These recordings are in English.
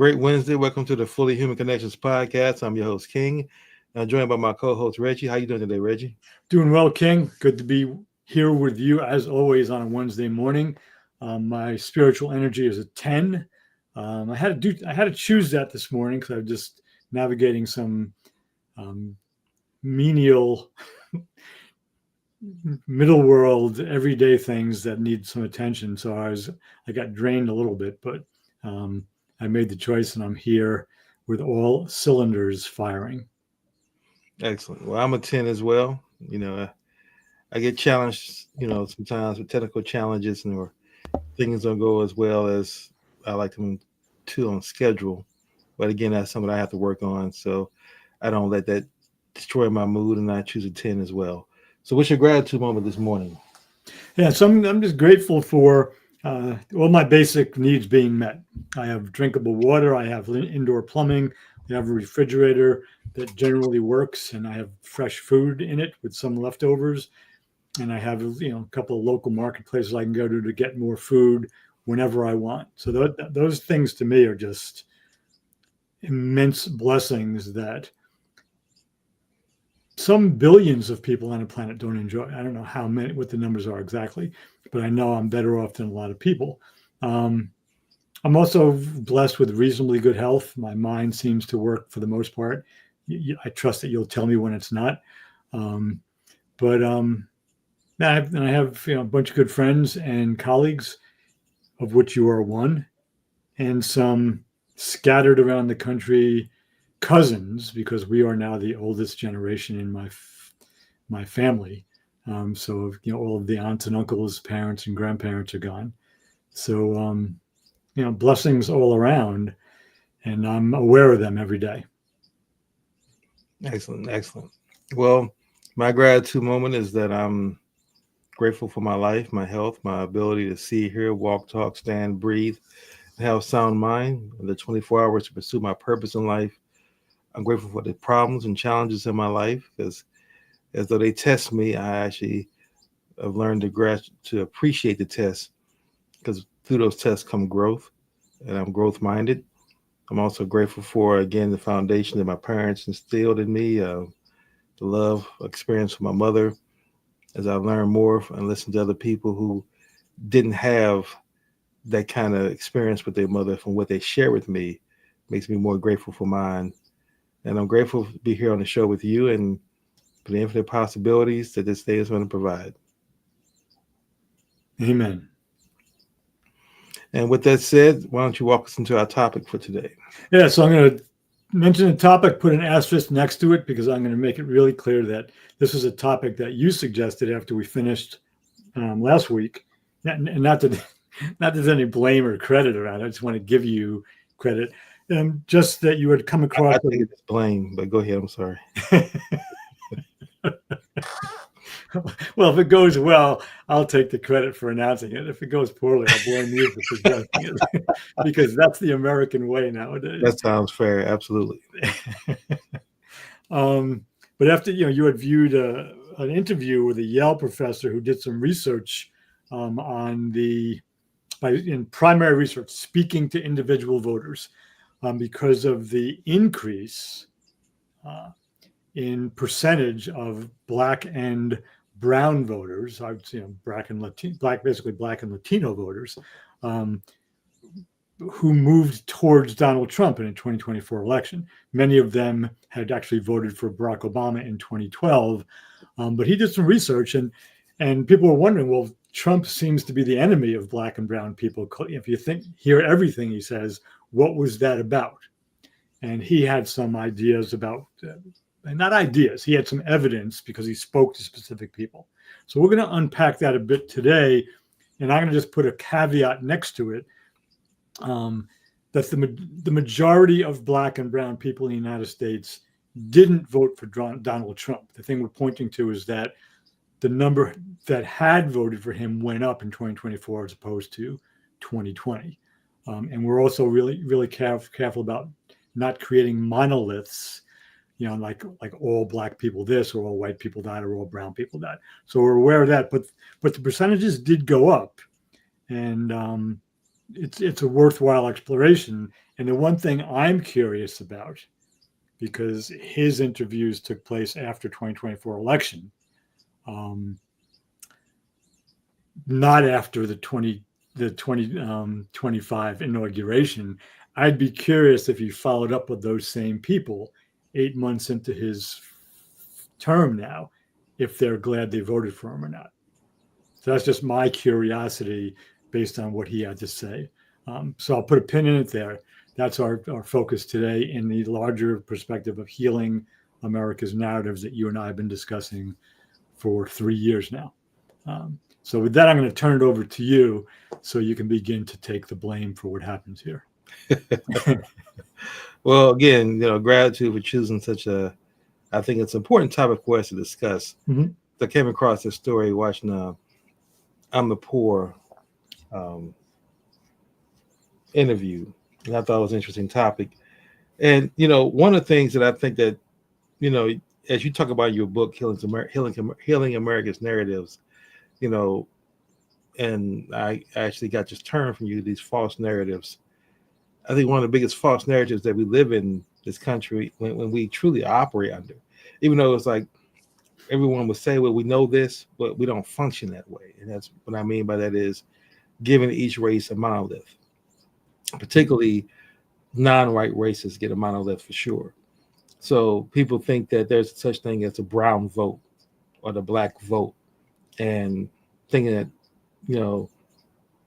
Great Wednesday. Welcome to the Fully Human Connections podcast. I'm your host, King. I'm joined by my co-host, Reggie. How you doing today, Reggie? Doing well, King. Good to be here with you as always on a Wednesday morning. My spiritual energy is a 10. I had to choose that this morning because I'm just navigating some menial middle world everyday things that need some attention. So I got drained a little bit, but I made the choice and I'm here with all cylinders firing. Excellent. Well, I'm a 10 as well. I get challenged, sometimes with technical challenges or things don't go as well as I like them to on schedule. But again, that's something I have to work on. So I don't let that destroy my mood, and I choose a 10 as well. So what's your gratitude moment this morning? Yeah, so I'm just grateful for all my basic needs being met. I have drinkable water. I have indoor plumbing. I have a refrigerator that generally works, and I have fresh food in it with some leftovers. And I have a couple of local marketplaces I can go to get more food whenever I want. So those things to me are just immense blessings that some billions of people on the planet don't enjoy. I don't know how many, what the numbers are exactly, but I know I'm better off than a lot of people. I'm also blessed with reasonably good health. My mind seems to work for the most part. I trust that you'll tell me when it's not. But I have a bunch of good friends and colleagues, of which you are one, and some scattered around the country cousins, because we are now the oldest generation in my family. So all of the aunts and uncles, parents and grandparents are gone. So blessings all around, and I'm aware of them every day. Excellent. Well, my gratitude moment is that I'm grateful for my life, my health, my ability to see, hear, walk, talk, stand, breathe, and have a sound mind, and the 24 hours to pursue my purpose in life. I'm grateful for the problems and challenges in my life, because as though they test me, I actually have learned to appreciate the test, because through those tests come growth, and I'm growth minded. I'm also grateful for, again, the foundation that my parents instilled in me, the love experience with my mother. As I learn more and listen to other people who didn't have that kind of experience with their mother, from what they share with me, makes me more grateful for mine. And I'm grateful to be here on the show with you and for the infinite possibilities that this day is going to provide. Amen. And with that said, why don't you walk us into our topic for today? Yeah, so I'm going to mention the topic, put an asterisk next to it, because I'm going to make it really clear that this is a topic that you suggested after we finished last week. And not that there's any blame or credit around it. I just want to give you credit. Just that you had come across. I think it's blame, but go ahead. I'm sorry. Well, if it goes well, I'll take the credit for announcing it. If it goes poorly, I'll blame you for suggesting it, because that's the American way nowadays. That sounds fair. Absolutely. But after you had viewed an interview with a Yale professor who did some research in primary research, speaking to individual voters, because of the increase in percentage of Black and brown voters, I would say black and Latino voters, who moved towards Donald Trump in a 2024 election. Many of them had actually voted for Barack Obama in 2012, but he did some research, and people were wondering, well, Trump seems to be the enemy of Black and brown people. If you hear everything he says, what was that about? And he had some ideas about, not ideas, he had some evidence because he spoke to specific people. So we're going to unpack that a bit today, and I'm going to just put a caveat next to it, that the majority of Black and brown people in the United States didn't vote for Donald Trump. The thing we're pointing to is that the number that had voted for him went up in 2024 as opposed to 2020. And we're also really, really careful about not creating monoliths, like all Black people this, or all white people that, or all brown people that. So we're aware of that, but the percentages did go up, and it's a worthwhile exploration. And the one thing I'm curious about, because his interviews took place after 2024 election, um, not after the 2025 inauguration. I'd be curious if he followed up with those same people 8 months into his term now, if they're glad they voted for him or not. So that's just my curiosity based on what he had to say. So I'll put a pin in it there. That's our focus today in the larger perspective of healing America's narratives that you and I have been discussing for 3 years now. So with that, I'm going to turn it over to you so you can begin to take the blame for what happens here. Well, again, gratitude for choosing such a, I think it's an important topic for us to discuss. Mm-hmm. I came across this story watching I'm the Poor interview, and I thought it was an interesting topic. And, one of the things that I think that, as you talk about your book, Healing America's Narratives, and I actually got this term from you, these false narratives. I think one of the biggest false narratives that we live in this country when we truly operate under, even though it's like everyone would say, well, we know this, but we don't function that way. And that's what I mean by that is giving each race a monolith, particularly non-white races get a monolith for sure. So people think that there's such thing as a brown vote or the black vote, and thinking that,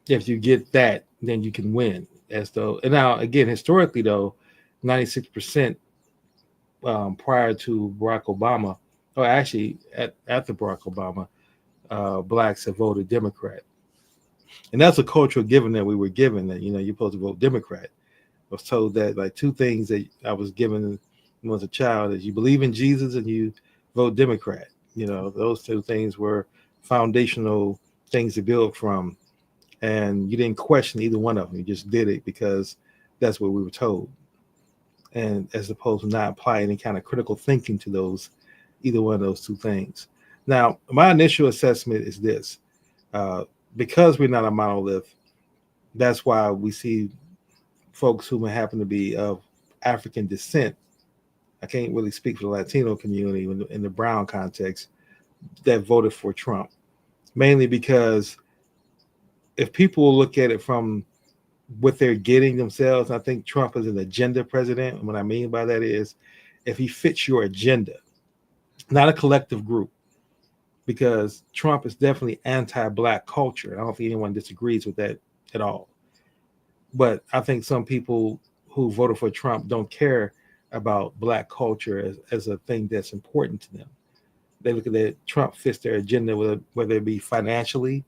if you get that, then you can win. As though, and now again, historically though, 96% prior to Barack Obama, or actually after Barack Obama, blacks have voted Democrat, and that's a cultural given that we were given that you're supposed to vote Democrat. I was told that like two things that I was given when I was a child is you believe in Jesus and you vote Democrat. Those two things were foundational things to build from. And you didn't question either one of them. You just did it because that's what we were told. And as opposed to not apply any kind of critical thinking to either one of those two things. Now, my initial assessment is this. Because we're not a monolith, that's why we see folks who may happen to be of African descent. I can't really speak for the Latino community in the brown context that voted for Trump, mainly because if people look at it from what they're getting themselves, I think Trump is an agenda president. And what I mean by that is if he fits your agenda, not a collective group, because Trump is definitely anti-black culture. I don't think anyone disagrees with that at all. But I think some people who voted for Trump don't care about black culture as a thing that's important to them. They look at that Trump fits their agenda, whether it be financially,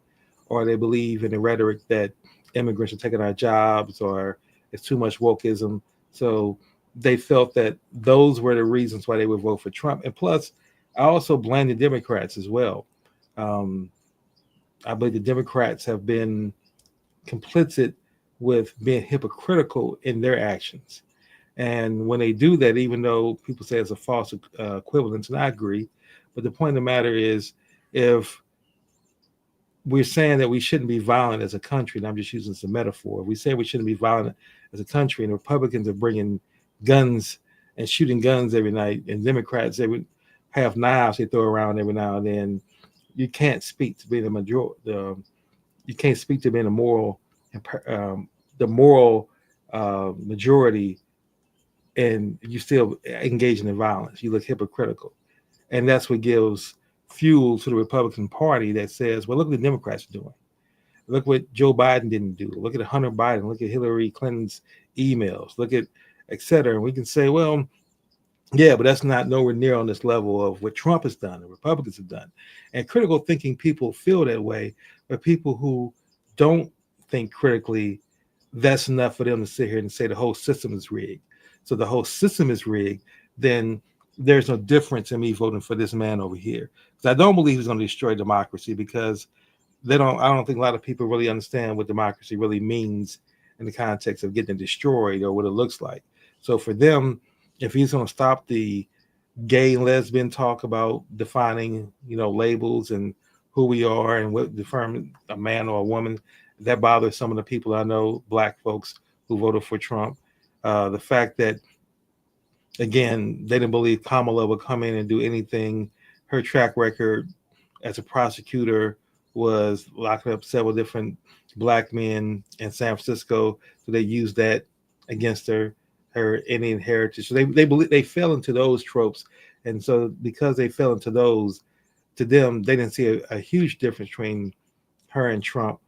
or they believe in the rhetoric that immigrants are taking our jobs or it's too much wokeism. So they felt that those were the reasons why they would vote for Trump. And plus, I also blame the Democrats as well. I believe the Democrats have been complicit with being hypocritical in their actions. And when they do that, even though people say it's a false equivalence, and I agree, but the point of the matter is if we're saying that we shouldn't be violent as a country, and I'm just using this as a metaphor. We say we shouldn't be violent as a country, and Republicans are bringing guns and shooting guns every night, and Democrats have knives they throw around every now and then. You can't speak to being a majority. You can't speak to being a moral, the moral majority, and you still engaging in violence. You look hypocritical, and that's what gives fuel to the Republican Party that says, well, look what the Democrats are doing. Look what Joe Biden didn't do. Look at Hunter Biden. Look at Hillary Clinton's emails. Look at et cetera. And we can say, well, yeah, but that's not nowhere near on this level of what Trump has done and Republicans have done. And critical thinking people feel that way, but people who don't think critically, that's enough for them to sit here and say the whole system is rigged. So the whole system is rigged, then there's no difference in me voting for this man over here. Because I don't believe he's going to destroy democracy because I don't think a lot of people really understand what democracy really means in the context of getting it destroyed or what it looks like. So for them, if he's going to stop the gay and lesbian talk about defining, labels and who we are and what define a man or a woman, that bothers some of the people I know, black folks who voted for Trump. The fact that, again, they didn't believe Kamala would come in and do anything. Her track record as a prosecutor was locking up several different black men in San Francisco. So they used that against her Indian heritage. So they believe they fell into those tropes. And so because they fell into those, to them, they didn't see a huge difference between her and Trump,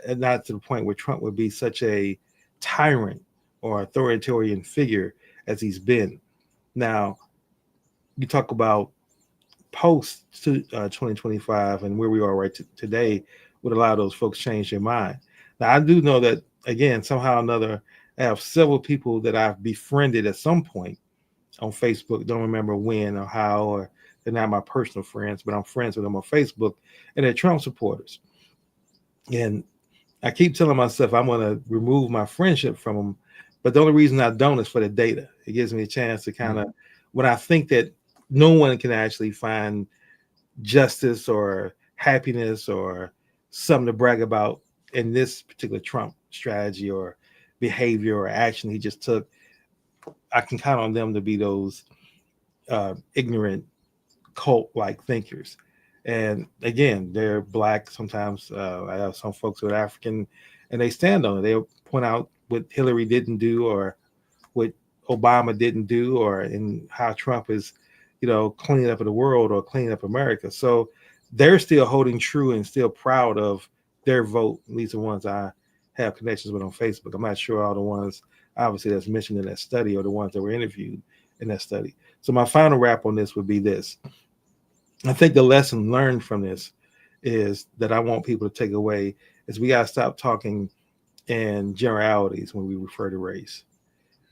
and not to the point where Trump would be such a tyrant or authoritarian figure as he's been. Now, you talk about post 2025 and where we are today, would allow those folks change their mind. Now, I do know that, again, somehow or another, I have several people that I've befriended at some point on Facebook. Don't remember when or how, or they're not my personal friends, but I'm friends with them on Facebook, and they're Trump supporters. And I keep telling myself I'm going to remove my friendship from them, but the only reason I don't is for the data. It gives me a chance to kind of, when I think that no one can actually find justice or happiness or something to brag about in this particular Trump strategy or behavior or action he just took, I can count on them to be those ignorant cult-like thinkers. And again, they're black. Sometimes I have some folks who are African, and they stand on it. They'll point out what Hillary didn't do or what Obama didn't do, or in how Trump is, cleaning up the world or cleaning up America. So they're still holding true and still proud of their vote. These are the ones I have connections with on Facebook. I'm not sure all the ones obviously that's mentioned in that study or the ones that were interviewed in that study. So my final wrap on this would be this. I think the lesson learned from this is that I want people to take away is we got to stop talking in generalities when we refer to race.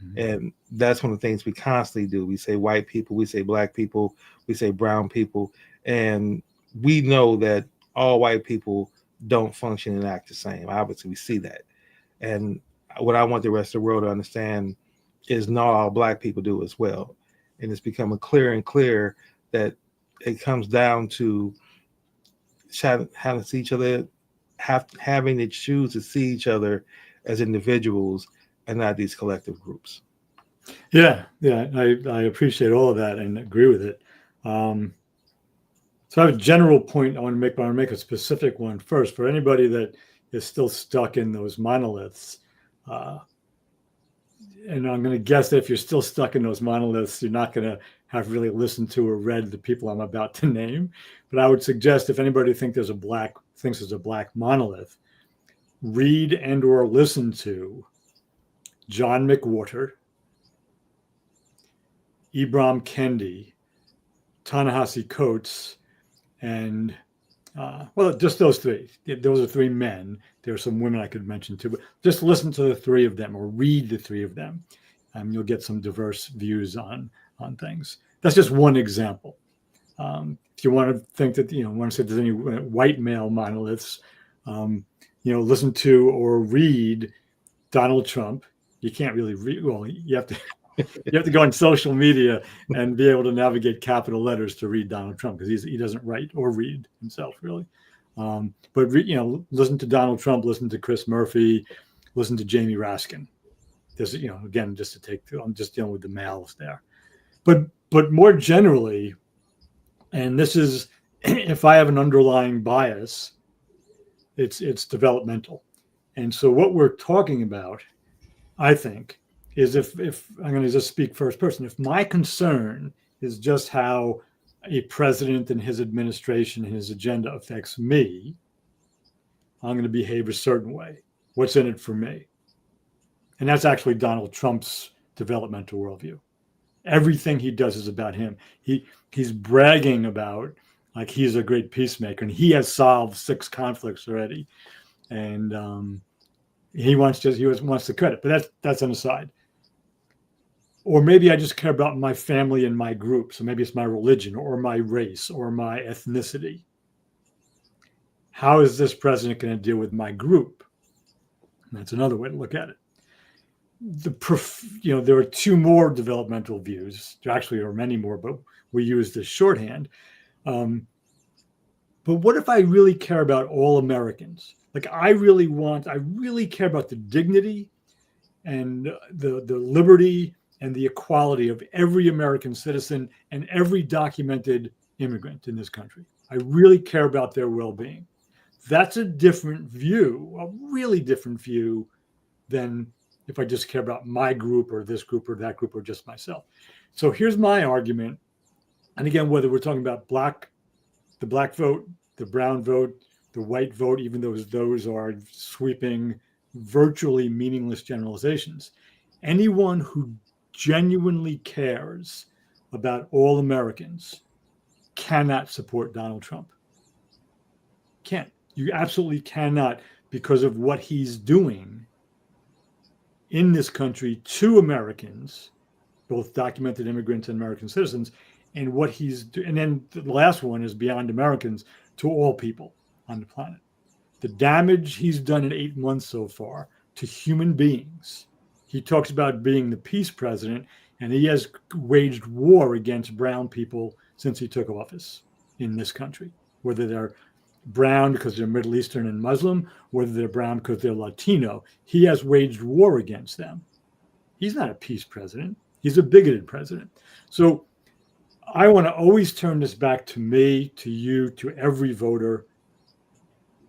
Mm-hmm. And that's one of the things we constantly do. We say white people, we say black people, we say brown people, and we know that all white people don't function and act the same. Obviously, we see that. And what I want the rest of the world to understand is not all black people do as well. And it's becoming clearer and clearer that it comes down to having to see each other, having to choose to see each other as individuals and not these collective groups. Yeah, I appreciate all of that and agree with it. So I have a general point I want to make, but I want to make a specific one first for anybody that is still stuck in those monoliths. And I'm going to guess that if you're still stuck in those monoliths, you're not going to have really listened to or read the people I'm about to name. But I would suggest if anybody thinks there's a black monolith, read and or listen to John McWhorter, Ibram Kendi, Ta-Nehisi Coates, and just those three. Those are three men. There are some women I could mention too, but just listen to the three of them or read the three of them. You'll get some diverse views on things. That's just one example. If you want to think that, want to say there's any white male monoliths, listen to or read Donald Trump. You can't really read. Well, you have to. You have to go on social media and be able to navigate capital letters to read Donald Trump because he doesn't write or read himself really. But listen to Donald Trump, listen to Chris Murphy, listen to Jamie Raskin. This, again, just to take. I'm just dealing with the males there, but more generally, and this is if I have an underlying bias, it's developmental, and so what we're talking about, I think, is if I'm going to just speak first person, if my concern is just how a president and his administration and his agenda affects me, I'm going to behave a certain way. What's in it for me? And that's actually Donald Trump's developmental worldview. Everything he does is about him. He's bragging about like he's a great peacemaker and he has solved 6 conflicts already. And he wants the credit, but that's an aside. Or maybe I just care about my family and my group. So maybe it's my religion or my race or my ethnicity. How is this president going to deal with my group? And that's another way to look at it. There are 2 more developmental views. There actually are many more, but we use this shorthand. But what if I really care about all Americans? Like I really care about the dignity and the liberty and the equality of every American citizen and every documented immigrant in this country. I really care about their well-being. That's a different view, a really different view than if I just care about my group or this group or that group or just myself. So here's my argument. And again, whether we're talking about the black vote, the brown vote, the white vote, even though those are sweeping, virtually meaningless generalizations, anyone who genuinely cares about all Americans cannot support Donald Trump. Can't. You absolutely cannot, because of what he's doing in this country to Americans, both documented immigrants and American citizens, and what he's doing. And then the last one is beyond Americans, to all people on the planet. The damage he's done in 8 months so far to human beings. He talks about being the peace president, and he has waged war against brown people since he took office in this country, whether they're brown because they're Middle Eastern and Muslim, whether they're brown because they're Latino. He has waged war against them. He's not a peace president. He's a bigoted president. So I want to always turn this back to me, to you, to every voter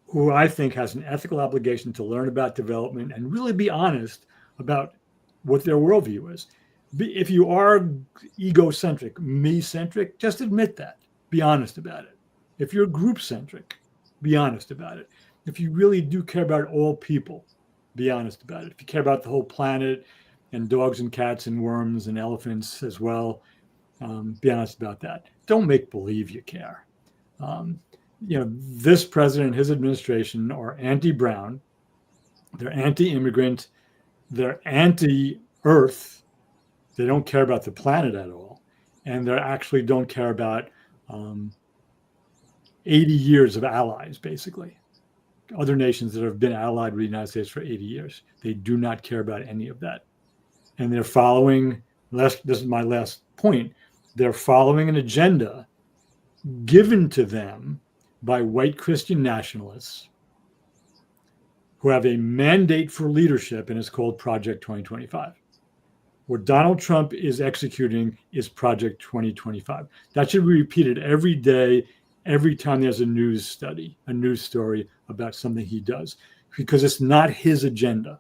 who I think has an ethical obligation to learn about development and really be honest about what their worldview is. If you are egocentric, me-centric, just admit that. Be honest about it. If you're group-centric, be honest about it. If you really do care about all people, be honest about it. If you care about the whole planet and dogs and cats and worms and elephants as well, be honest about that. Don't make believe you care. This president and his administration are anti-brown, they're anti-immigrant, they're anti-earth. They don't care about the planet at all. And they actually don't care about 80 years of allies, basically. Other nations that have been allied with the United States for 80 years. They do not care about any of that. And they're following, this is my last point, they're following an agenda given to them by white Christian nationalists who have a mandate for leadership, and it's called Project 2025. What Donald Trump is executing is Project 2025. That should be repeated every day, every time there's a news story about something he does, because it's not his agenda.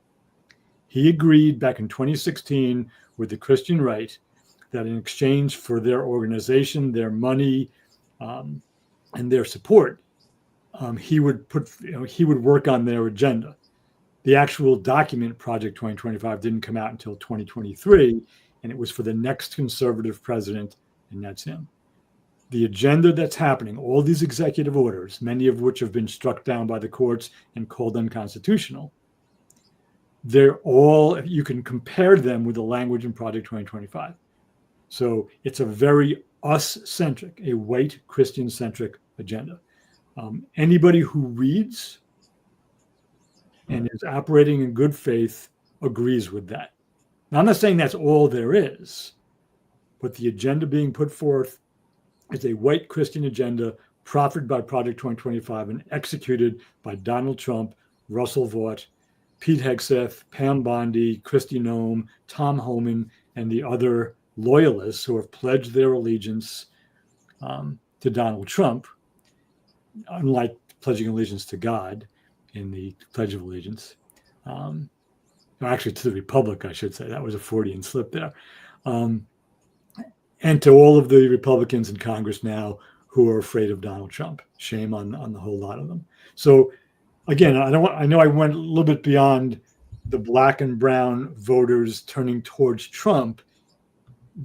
He agreed back in 2016 with the Christian right that in exchange for their organization, their money, and their support, he would work on their agenda. The actual document, Project 2025, didn't come out until 2023, and it was for the next conservative president, and that's him. The agenda that's happening, all these executive orders, many of which have been struck down by the courts and called unconstitutional, they're all, you can compare them with the language in Project 2025. So it's a very us-centric, a white Christian-centric agenda. Anybody who reads and is operating in good faith agrees with that. Now, I'm not saying that's all there is, but the agenda being put forth is a white Christian agenda proffered by Project 2025 and executed by Donald Trump, Russell Vought, Pete Hegseth, Pam Bondi, Kristi Noem, Tom Homan, and the other loyalists who have pledged their allegiance to Donald Trump, unlike pledging allegiance to God in the Pledge of Allegiance. Actually, to the Republic, I should say. That was a Freudian slip there. And to all of the Republicans in Congress now who are afraid of Donald Trump. Shame on the whole lot of them. So again, I know I went a little bit beyond the black and brown voters turning towards Trump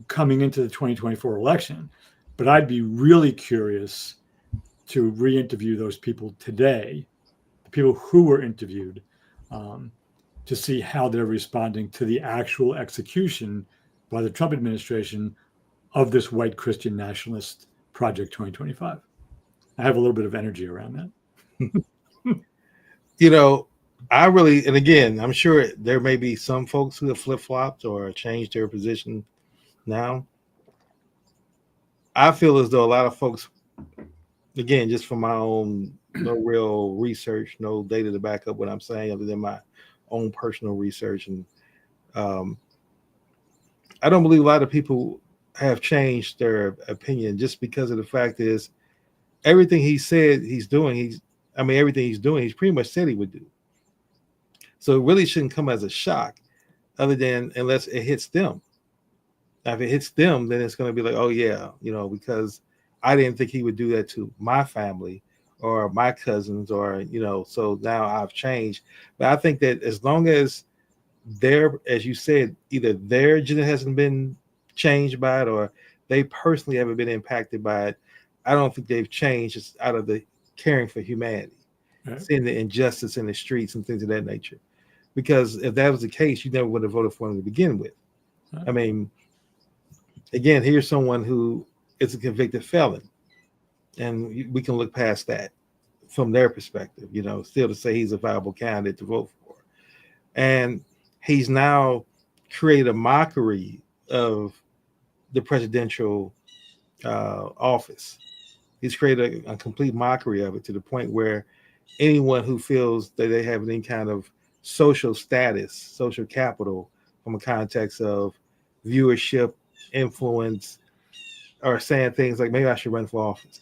coming into the 2024 election, but I'd be really curious to re-interview those people today, the people who were interviewed, to see how they're responding to the actual execution by the Trump administration of this white Christian nationalist Project 2025. I have a little bit of energy around that. And again, I'm sure there may be some folks who have flip-flopped or changed their position now. I feel as though a lot of folks, again, just from my own, no real research, no data to back up what I'm saying other than my own personal research and Um, I don't believe a lot of people have changed their opinion just because of the fact is everything he said he's doing. Everything he's doing, he's pretty much said he would do. So it really shouldn't come as a shock, other than unless it hits them. Now, if it hits them, then it's going to be like, oh yeah, because I didn't think he would do that to my family or my cousins, or so now I've changed. But I think that as long as as you said, either their agenda hasn't been changed by it or they personally haven't been impacted by it, I don't think they've changed just out of the caring for humanity, Right. seeing the injustice in the streets and things of that nature. Because if that was the case, you never would have voted for him to begin with. Right. I mean, again, here's someone who is a convicted felon, and we can look past that from their perspective, still to say he's a viable candidate to vote for. And he's now created a mockery of the presidential office. He's created a complete mockery of it to the point where anyone who feels that they have any kind of social status, social capital, from a context of viewership, influence, are saying things like, maybe I should run for office.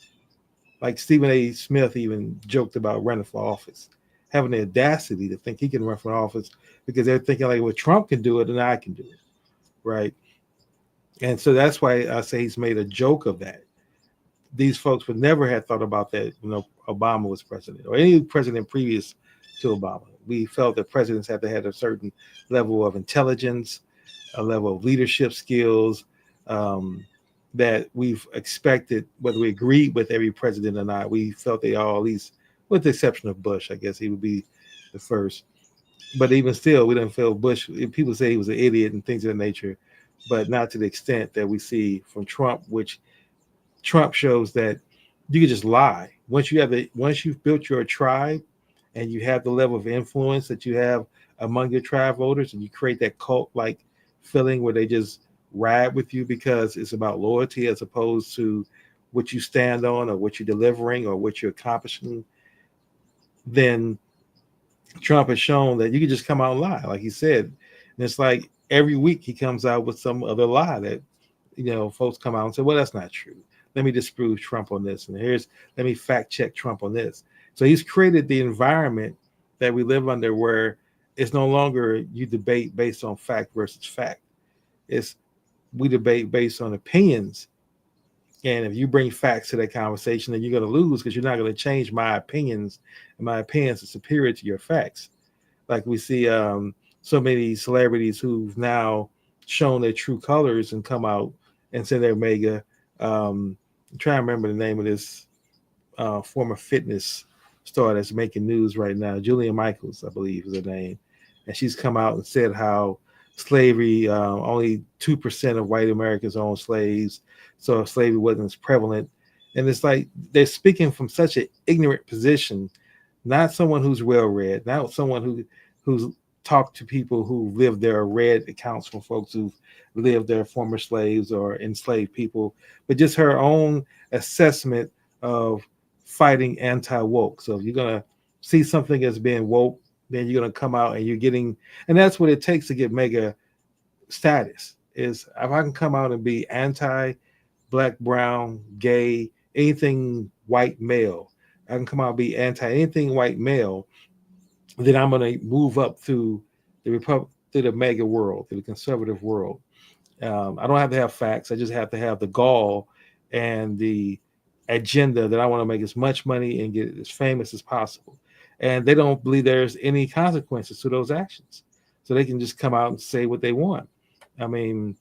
Like Stephen A. Smith even joked about running for office, having the audacity to think he can run for office because they're thinking like, well, Trump can do it and I can do it, right? And so that's why I say he's made a joke of that. These folks would never have thought about that, Obama was president or any president previous to Obama. We felt that presidents had to have a certain level of intelligence, a level of leadership skills, um, that we've expected, whether we agreed with every president or not. We felt they all, at least with the exception of Bush, I guess he would be the first. But even still, we didn't feel Bush. People say he was an idiot and things of that nature, but not to the extent that we see from Trump, which Trump shows that you can just lie. Once you've built your tribe and you have the level of influence that you have among your tribe voters, and you create that cult like feeling where they just ride with you because it's about loyalty as opposed to what you stand on or what you're delivering or what you're accomplishing, then Trump has shown that you can just come out and lie, like he said. And it's like every week he comes out with some other lie that, folks come out and say, well, that's not true. Let me disprove Trump on this. And let me fact check Trump on this. So he's created the environment that we live under where it's no longer you debate based on fact versus fact. It's we debate based on opinions. And if you bring facts to that conversation, then you're going to lose because you're not going to change my opinions. And my opinions are superior to your facts. Like we see so many celebrities who've now shown their true colors and come out and say they're mega. I'm trying to remember the name of this former fitness star that's making news right now. Julia Michaels, I believe, is her name. And she's come out and said how slavery, only 2% of white Americans own slaves. So slavery wasn't as prevalent. And it's like they're speaking from such an ignorant position, not someone who's well read, not someone who's talked to people who lived there, read accounts from folks who've lived there, former slaves or enslaved people, but just her own assessment of fighting anti-woke. So if you're gonna see something as being woke, then you're gonna come out and you're getting, and that's what it takes to get mega status. Is if I can come out and be anti black, brown, gay, anything white male, I can come out and be anti anything white male, then I'm going to move up through the through the mega world, through the conservative world. I don't have to have facts. I just have to have the gall and the agenda that I want to make as much money and get as famous as possible. And they don't believe there's any consequences to those actions. So they can just come out and say what they want. I mean,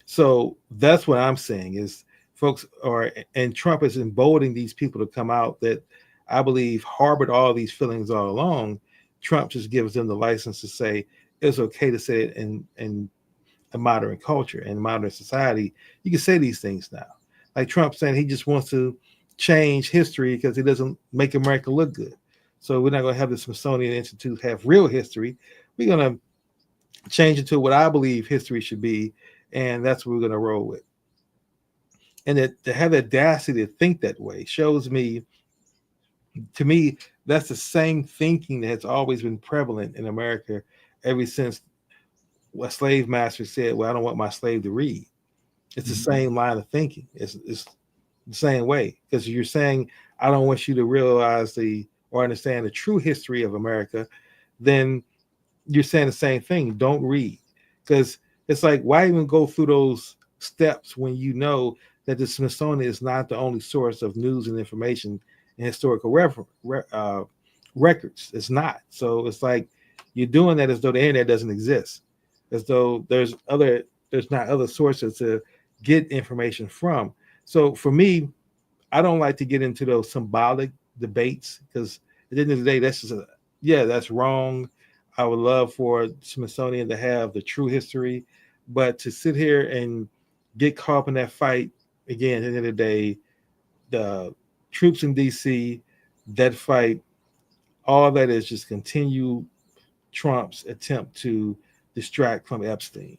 so that's what I'm saying is folks are, and Trump is emboldening these people to come out that I believe harbored all these feelings all along. Trump just gives them the license to say it's okay to say it in a modern culture and modern society. You can say these things now. Like Trump saying he just wants to change history because it doesn't make America look good. So we're not going to have the Smithsonian Institute have real history. We're going to change it to what I believe history should be, and that's what we're going to roll with. And that to have the audacity to think that way shows me, to me, that's the same thinking that has always been prevalent in America ever since a slave master said, "Well, I don't want my slave to read." It's the Mhm. same line of thinking. It's the same way, because you're saying, "I don't want you to realize the or understand the true history of America." Then you're saying the same thing. Don't read, because it's like, why even go through those steps when you know that the Smithsonian is not the only source of news and information and historical records. It's not. So it's like you're doing that as though the internet doesn't exist, as though there's not other sources to get information from. So for me, I don't like to get into those symbolic debates, because at the end of the day, that's just yeah, that's wrong. I would love for Smithsonian to have the true history, but to sit here and get caught up in that fight again, at the end of the day, the troops in DC, that fight, all that is just continue Trump's attempt to distract from Epstein.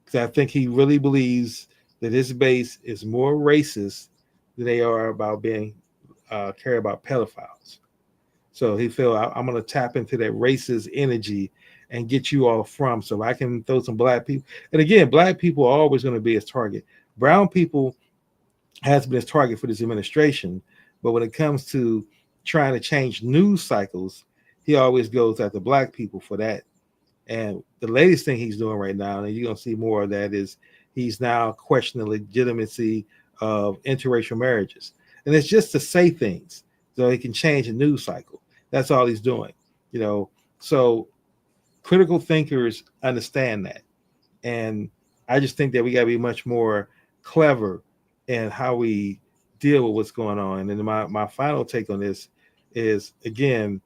Because I think he really believes that his base is more racist than they are about being care about pedophiles. So he feel I'm going to tap into that racist energy and get you all from, so I can throw some black people. And again, black people are always going to be his target. Brown people has been his target for this administration, but when it comes to trying to change news cycles, he always goes after black people for that. And the latest thing he's doing right now, and you're going to see more of that, is he's now questioning the legitimacy of interracial marriages. And it's just to say things so he can change the news cycle. That's all he's doing, you know. So critical thinkers understand that. And I just think that we got to be much more clever in how we deal with what's going on. And then my final take on this is, again,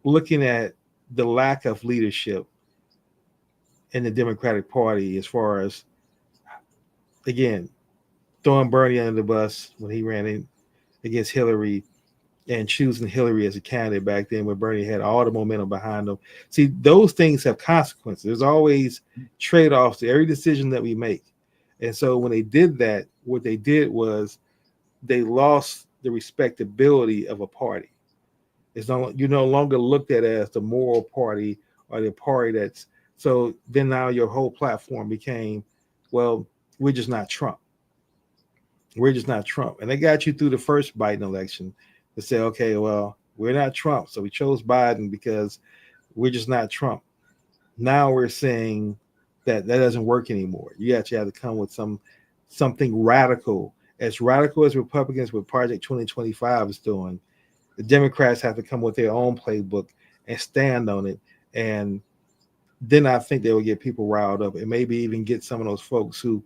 looking at the lack of leadership in the Democratic Party, as far as, again, throwing Bernie under the bus when he ran in against Hillary, and choosing Hillary as a candidate back then when Bernie had all the momentum behind him. See, those things have consequences. There's always trade-offs to every decision that we make. And so when they did that, what they did was they lost the respectability of a party. It's no, you're no longer looked at as the moral party or the party that's, so then now your whole platform became, well, we're just not Trump. We're just not Trump. And they got you through the first Biden election to say, okay, well, we're not Trump. So we chose Biden because we're just not Trump. Now we're saying that that doesn't work anymore. You actually have to come with something radical, as Republicans with Project 2025 is doing. The Democrats have to come with their own playbook and stand on it. And then I think they will get people riled up, and maybe even get some of those folks who,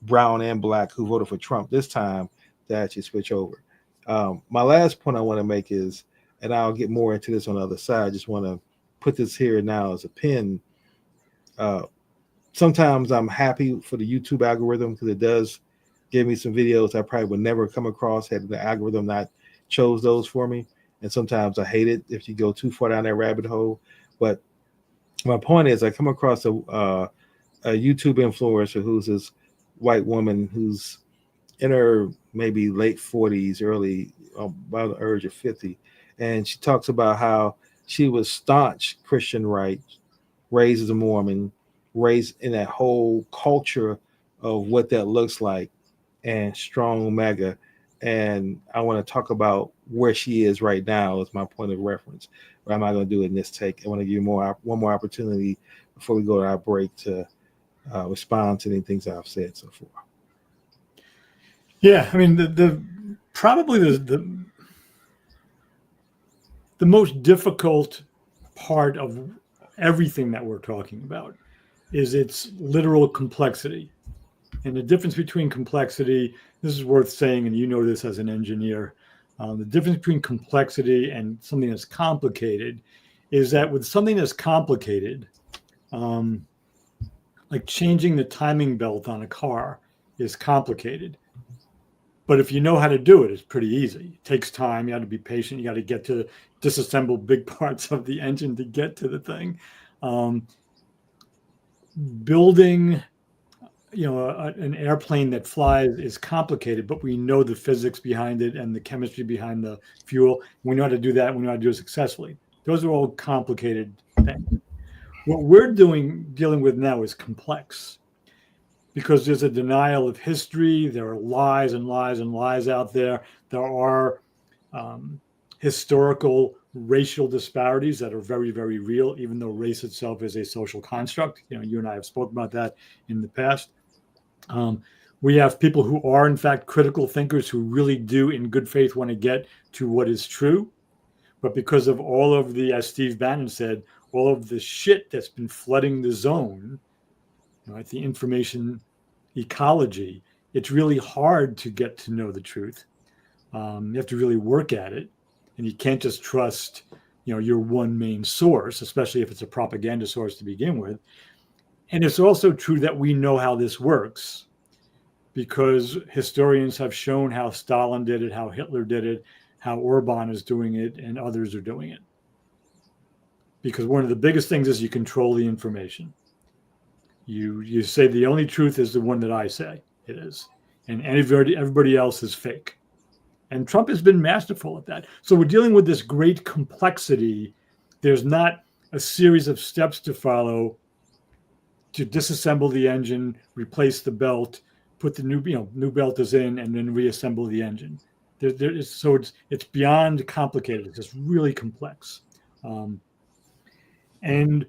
brown and black, who voted for Trump this time, to actually switch over. My last point I want to make is, and I'll get more into this on the other side, I just want to put this here now as a pin. Uh, Sometimes I'm happy for the YouTube algorithm, because it does give me some videos I probably would never come across had the algorithm not chose those for me. And sometimes I hate it if you go too far down that rabbit hole. But my point is, I come across a YouTube influencer who's this white woman who's in her maybe late 40s, early, by the urge of 50. And she talks about how she was staunch Christian right, raised as a Mormon, raised in that whole culture of what that looks like, and strong mega. And I want to talk about where she is right now as my point of reference. But I'm not going to do it in this take. I want to give you one more opportunity before we go to our break to respond to any things I've said so far. Yeah, I mean the probably the most difficult part of everything that we're talking about is its literal complexity. And the difference between complexity, this is worth saying, and you know this as an engineer, the difference between complexity and something that's complicated is that with something that's complicated, um, like changing the timing belt on a car is complicated. But if you know how to do it, it's pretty easy. It takes time. You got to be patient. You got to get to disassemble big parts of the engine to get to the thing. Um, Building, an airplane that flies is complicated, but we know the physics behind it and the chemistry behind the fuel. We know how to do that. We know how to do it successfully. Those are all complicated things. What we're dealing with now is complex because there's a denial of history. There are lies and lies and lies out there. There are historical racial disparities that are very, very real, even though race itself is a social construct. You and I have spoken about that in the past. We have people who are, in fact, critical thinkers who really do, in good faith, want to get to what is true. But because of all of the, as Steve Bannon said, all of the shit that's been flooding the zone, right, the information ecology, it's really hard to get to know the truth. You have to really work at it. And you can't just trust, your one main source, especially if it's a propaganda source to begin with. And it's also true that we know how this works because historians have shown how Stalin did it, how Hitler did it, how Orban is doing it, and others are doing it. Because one of the biggest things is you control the information. You say the only truth is the one that I say it is, and everybody else is fake. And Trump has been masterful at that. So we're dealing with this great complexity. There's not a series of steps to follow to disassemble the engine, replace the belt, put the new belt is in, and then reassemble the engine. So it's beyond complicated. It's just really complex. And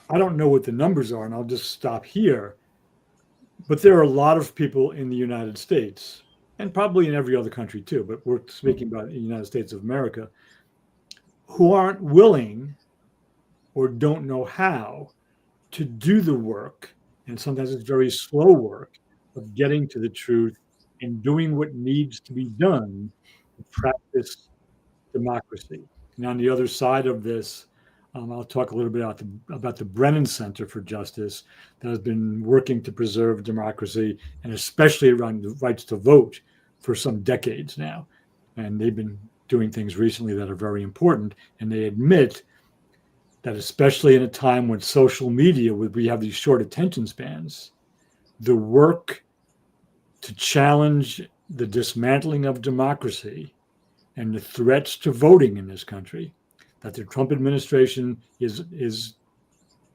I don't know what the numbers are, and I'll just stop here. But there are a lot of people in the United States, and probably in every other country too, but we're speaking about the United States of America, who aren't willing or don't know how to do the work, and sometimes it's very slow work, of getting to the truth and doing what needs to be done to practice democracy. And on the other side of this, I'll talk a little bit about the Brennan Center for Justice that has been working to preserve democracy, and especially around the rights to vote for some decades now. And they've been doing things recently that are very important. And they admit that especially in a time when social media, we have these short attention spans, the work to challenge the dismantling of democracy and the threats to voting in this country that the Trump administration is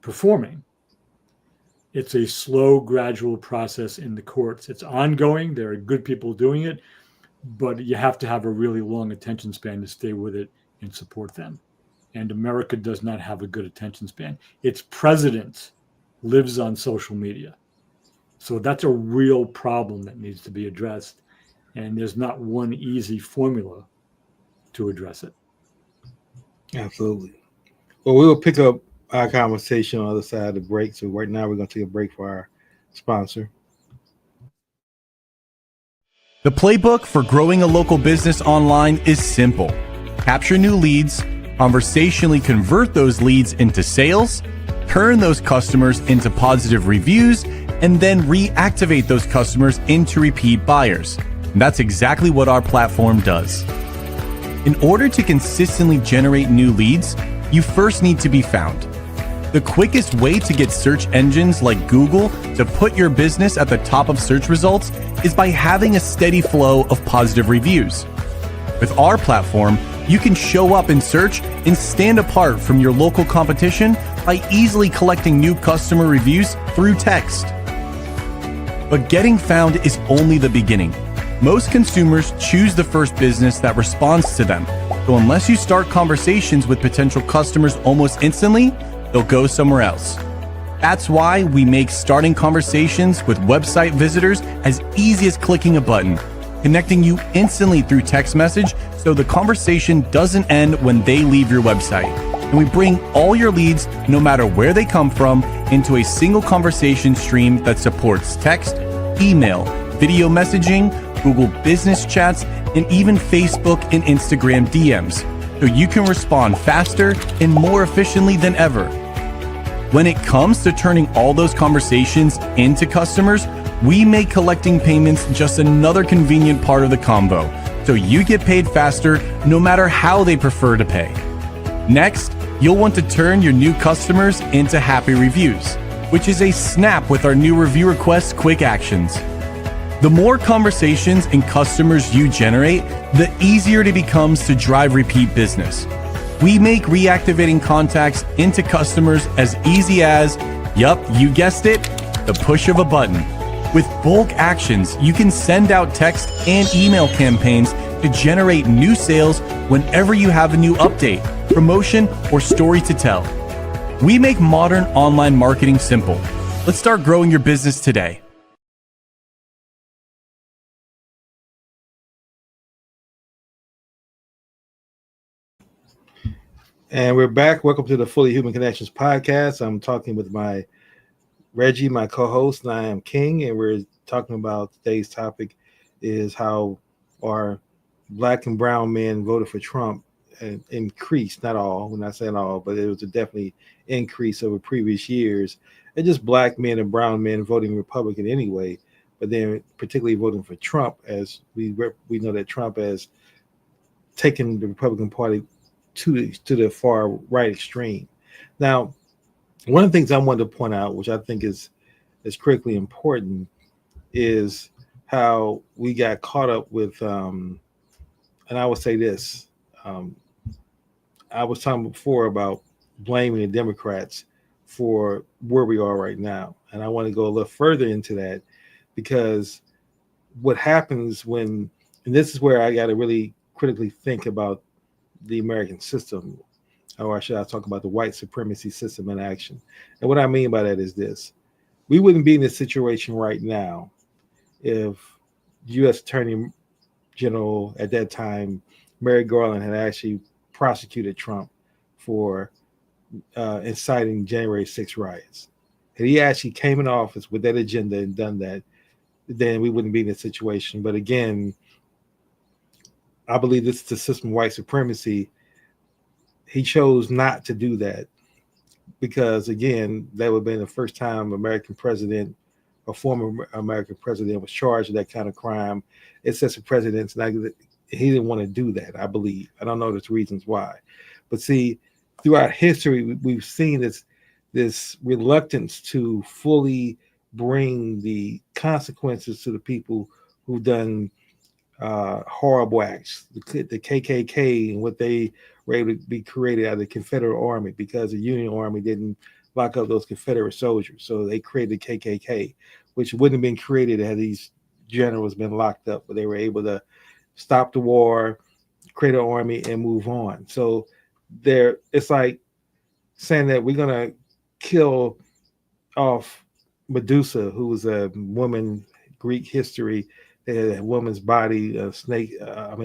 performing. It's a slow, gradual process in the courts. It's ongoing. There are good people doing it, but you have to have a really long attention span to stay with it and support them. And America does not have a good attention span. Its president lives on social media. So that's a real problem that needs to be addressed. And there's not one easy formula to address it. Absolutely. Well, we will pick up our conversation on the other side of the break. So right now we're going to take a break for our sponsor. The playbook for growing a local business online is simple. Capture new leads, conversationally convert those leads into sales, turn those customers into positive reviews, and then reactivate those customers into repeat buyers. And that's exactly what our platform does. In order to consistently generate new leads, you first need to be found. The quickest way to get search engines like Google to put your business at the top of search results is by having a steady flow of positive reviews. With our platform, you can show up in search and stand apart from your local competition by easily collecting new customer reviews through text. But getting found is only the beginning. Most consumers choose the first business that responds to them. So unless you start conversations with potential customers almost instantly, they'll go somewhere else. That's why we make starting conversations with website visitors as easy as clicking a button, connecting you instantly through text message so the conversation doesn't end when they leave your website. And we bring all your leads, no matter where they come from, into a single conversation stream that supports text, email, video messaging, Google Business Chats, and even Facebook and Instagram DMs, so you can respond faster and more efficiently than ever. When it comes to turning all those conversations into customers, we make collecting payments just another convenient part of the combo, so you get paid faster no matter how they prefer to pay. Next, you'll want to turn your new customers into happy reviews, which is a snap with our new review request quick actions. The more conversations and customers you generate, the easier it becomes to drive repeat business. We make reactivating contacts into customers as easy as, yup, you guessed it, the push of a button. With bulk actions, you can send out text and email campaigns to generate new sales whenever you have a new update, promotion, or story to tell. We make modern online marketing simple. Let's start growing your business today. And we're back. Welcome to the Fully Human Connections podcast. I'm talking with my Reggie, my co-host, and I am King, and we're talking about today's topic is how our Black and brown men voted for Trump and increased, not all, we're not saying all, but it was a definitely increase over previous years. And just Black men and brown men voting Republican anyway, but then particularly voting for Trump, as we know that Trump has taken the Republican Party to the far right extreme. Now, one of the things I wanted to point out, which I think is critically important, is how we got caught up with, and I would say this, I was talking before about blaming the Democrats for where we are right now. And I want to go a little further into that, because what happens when, and this is where I got to really critically think about the American system, or should I talk about the white supremacy system in action? And what I mean by that is this: we wouldn't be in this situation right now if U.S. Attorney General at that time, Merrick Garland, had actually prosecuted Trump for inciting January 6 riots. Had he actually came in office with that agenda and done that, then we wouldn't be in this situation. But again, I believe this is the system of white supremacy. He chose not to do that because, again, that would have been the first time American president, a former American president, was charged with that kind of crime. It sets a precedent. He didn't want to do that, I believe. I don't know the reasons why. But see, throughout history, we've seen this reluctance to fully bring the consequences to the people who've done horrible acts, the KKK and what they were able to be created out of the Confederate Army, because the Union Army didn't lock up those Confederate soldiers. So they created the KKK, which wouldn't have been created had these generals been locked up, but they were able to stop the war, create an army, and move on. So it's like saying that we're going to kill off Medusa, who was a woman, Greek history, a woman's body, a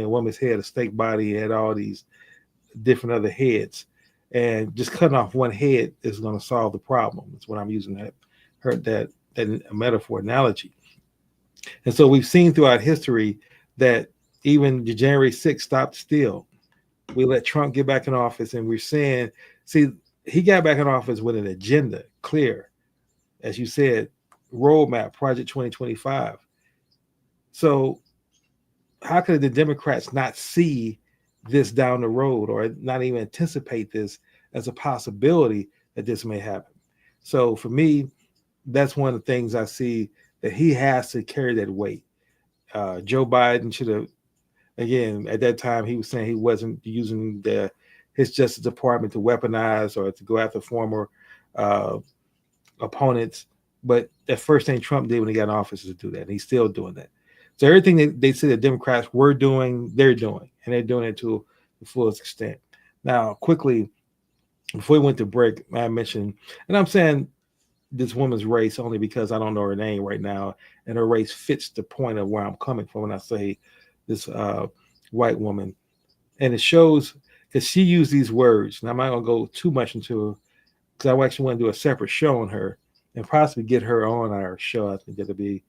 woman's head, a snake body, had all these different other heads, and just cutting off one head is going to solve the problem. That's what I'm using that metaphor analogy. And so we've seen throughout history that even the January 6th stopped still. We let Trump get back in office, and we're saying, see, he got back in office with an agenda, clear, as you said, roadmap, Project 2025. So how could the Democrats not see this down the road, or not even anticipate this as a possibility that this may happen? So for me, that's one of the things I see, that he has to carry that weight. Joe Biden should have, again, at that time, he was saying he wasn't using his Justice Department to weaponize or to go after former opponents. But the first thing Trump did when he got in office is to do that. And he's still doing that. So everything that they said the Democrats were doing, they're doing. And they're doing it to the fullest extent. Now, quickly, before we went to break, I mentioned, and I'm saying this woman's race only because I don't know her name right now, and her race fits the point of where I'm coming from when I say this white woman. And it shows, because she used these words, and I'm not going to go too much into it, because I actually want to do a separate show on her and possibly get her on our show. I think that'll be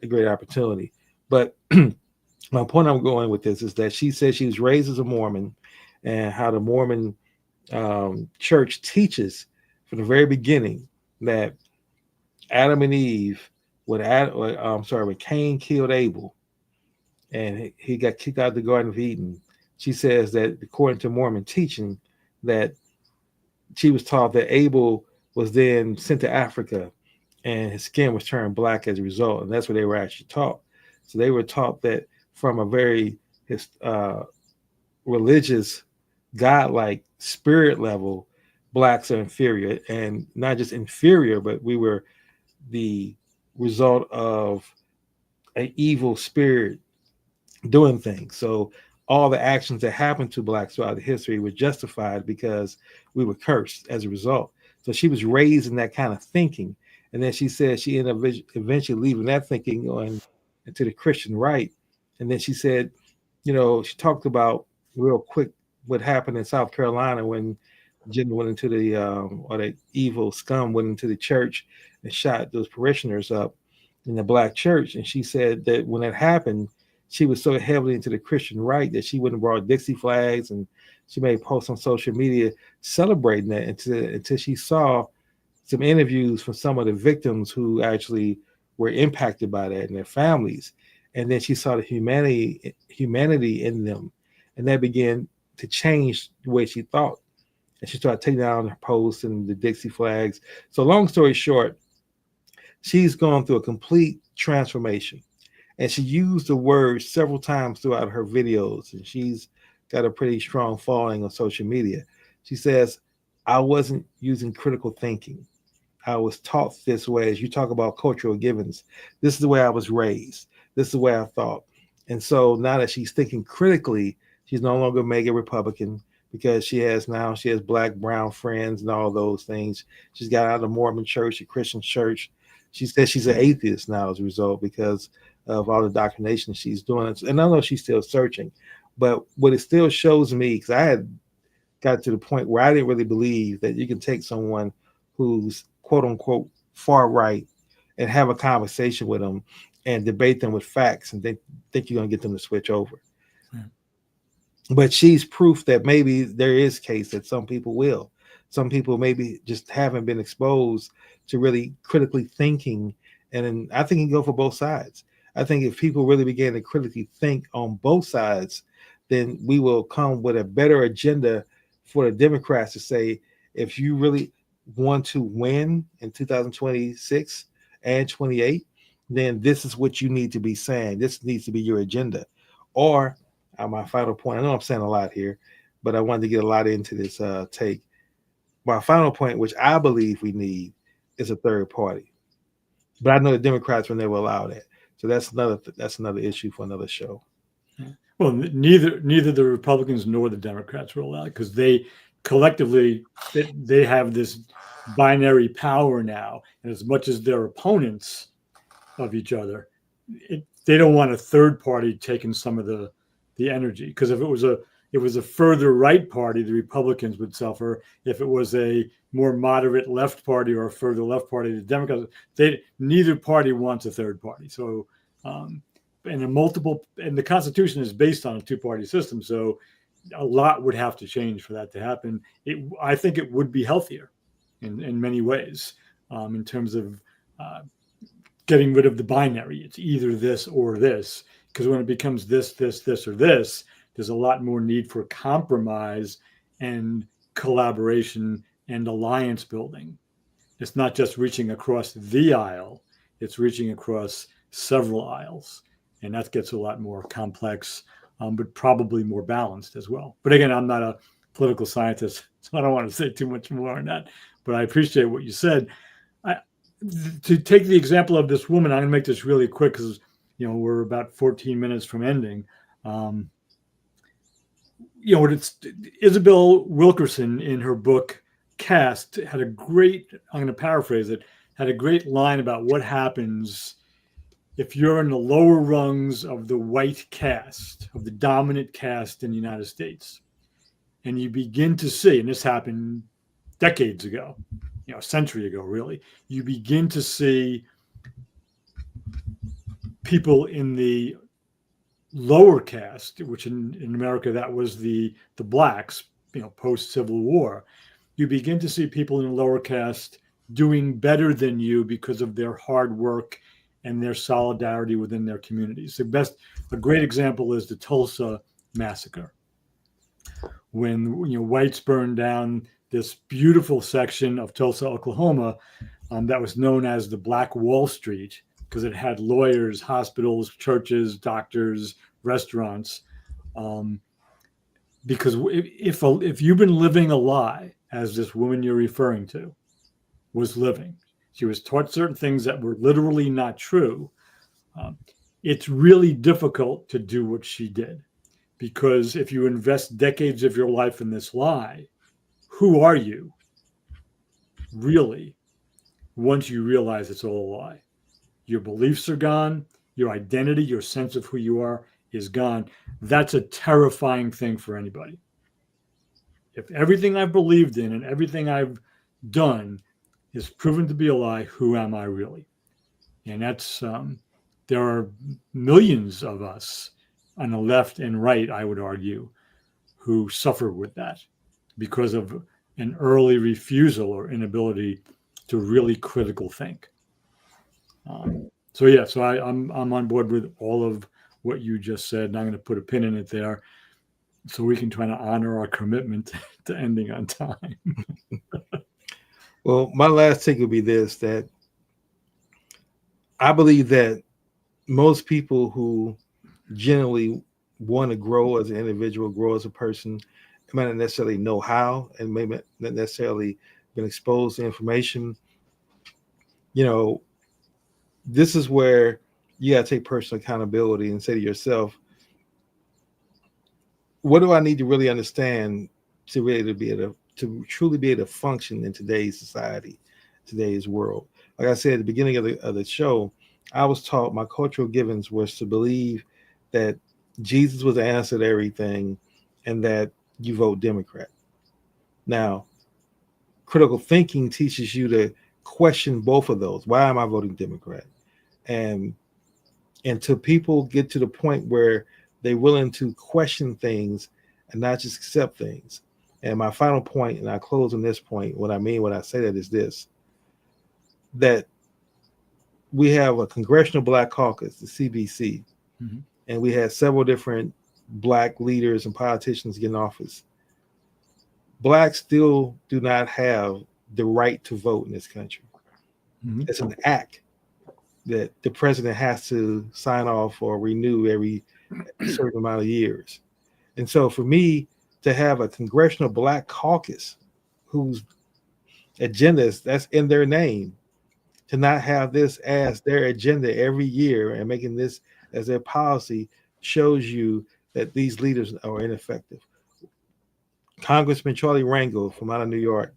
a great opportunity. But my point I'm going with this is that she said she was raised as a Mormon, and how the Mormon church teaches from the very beginning that Adam and Eve, when Cain killed Abel and he got kicked out of the Garden of Eden, she says that according to Mormon teaching, that she was taught that Abel was then sent to Africa and his skin was turned black as a result. And that's what they were actually taught. So they were taught that from a very religious godlike spirit level, blacks are inferior, and not just inferior, but we were the result of an evil spirit doing things. So all the actions that happened to blacks throughout the history were justified because we were cursed as a result. So she was raised in that kind of thinking. And then she said she ended up eventually leaving that thinking on into the Christian right. And then she said, she talked about real quick what happened in South Carolina when Jim went into the or the evil scum went into the church and shot those parishioners up in the black church. And she said that when that happened, she was so heavily into the Christian right that she went and brought Dixie flags, and she made posts on social media celebrating that until she saw some interviews from some of the victims who actually were impacted by that and their families. And then she saw the humanity in them. And that began to change the way she thought. And she started taking down her posts and the Dixie flags. So long story short, she's gone through a complete transformation. And she used the word several times throughout her videos. And she's got a pretty strong following on social media. She says, I wasn't using critical thinking. I was taught this way. As you talk about cultural givens, this is the way I was raised. This is the way I thought. And so now that she's thinking critically, she's no longer mega Republican because she has black, brown friends and all those things. She's got out of the Mormon church, a Christian church. She says she's an atheist now as a result because of all the indoctrination she's doing. And I know she's still searching, but what it still shows me, because I had got to the point where I didn't really believe that you can take someone who's quote unquote far right and have a conversation with them and debate them with facts and think you're going to get them to switch over. Yeah. But she's proof that maybe there is case that some people will. Some people maybe just haven't been exposed to really critically thinking. And I think it can go for both sides. I think if people really begin to critically think on both sides, then we will come with a better agenda for the Democrats to say, if you really want to win in 2026 and 28, then this is what you need to be saying. This needs to be your agenda. Or my final point, I know I'm saying a lot here, but I wanted to get a lot into this take. My final point, which I believe we need, is a third party. But I know the Democrats will never allow that. So that's another issue for another show. Well, neither the Republicans nor the Democrats will allow it because they collectively they have this binary power now, and as much as they're opponents of each other, they don't want a third party taking some of the energy. Because if it was a further right party, the Republicans would suffer. If it was a more moderate left party or a further left party, the Democrats, neither party wants a third party. So, and the Constitution is based on a two-party system. So a lot would have to change for that to happen. I think it would be healthier in many ways in terms of getting rid of the binary. It's either this or this, because when it becomes this, or this, there's a lot more need for compromise and collaboration and alliance building. It's not just reaching across the aisle, it's reaching across several aisles. And that gets a lot more complex, but probably more balanced as well. But again, I'm not a political scientist, so I don't want to say too much more on that. But I appreciate what you said. To take the example of this woman, I'm going to make this really quick because we're about 14 minutes from ending. It's Isabel Wilkerson in her book Caste had a great, I'm going to paraphrase it, had a great line about what happens if you're in the lower rungs of the white caste, of the dominant caste in the United States. And you begin to see, and this happened decades ago, a century ago, really, you begin to see people in the lower caste, which in America, that was the blacks, post-Civil War. You begin to see people in the lower caste doing better than you because of their hard work and their solidarity within their communities. A great example is the Tulsa massacre, when whites burned down this beautiful section of Tulsa, Oklahoma, that was known as the Black Wall Street, because it had lawyers, hospitals, churches, doctors, restaurants. Because if you've been living a lie, as this woman you're referring to was living, she was taught certain things that were literally not true. It's really difficult to do what she did, because if you invest decades of your life in this lie, who are you really once you realize it's all a lie? Your beliefs are gone. Your identity, your sense of who you are is gone. That's a terrifying thing for anybody. If everything I've believed in and everything I've done is proven to be a lie, who am I really? And that's, there are millions of us on the left and right, I would argue, who suffer with that because of an early refusal or inability to really critical think. So I'm on board with all of what you just said, and I'm going to put a pin in it there, so we can try to honor our commitment to ending on time. Well, my last take would be this: that I believe that most people who generally want to grow as an individual, grow as a person, might not necessarily know how, and maybe not necessarily been exposed to information. This is where you got to take personal accountability and say to yourself, what do I need to really understand to really be able to truly be able to function in today's society, today's world? Like I said at the beginning of the show, I was taught my cultural givens was to believe that Jesus was the answer to everything and that you vote Democrat. Now, critical thinking teaches you to question both of those. Why am I voting Democrat? And until people get to the point where they're willing to question things and not just accept things. And my final point, and I close on this point, what I mean when I say that is this: that we have a Congressional Black Caucus, the CBC, and we had several different Black leaders and politicians get in office. Blacks still do not have the right to vote in this country. It's an act that the president has to sign off or renew every certain amount of years. And so for me to have a Congressional Black Caucus whose agenda that's in their name, to not have this as their agenda every year and making this as their policy, shows you that these leaders are ineffective. Congressman Charlie Rangel from out of New York,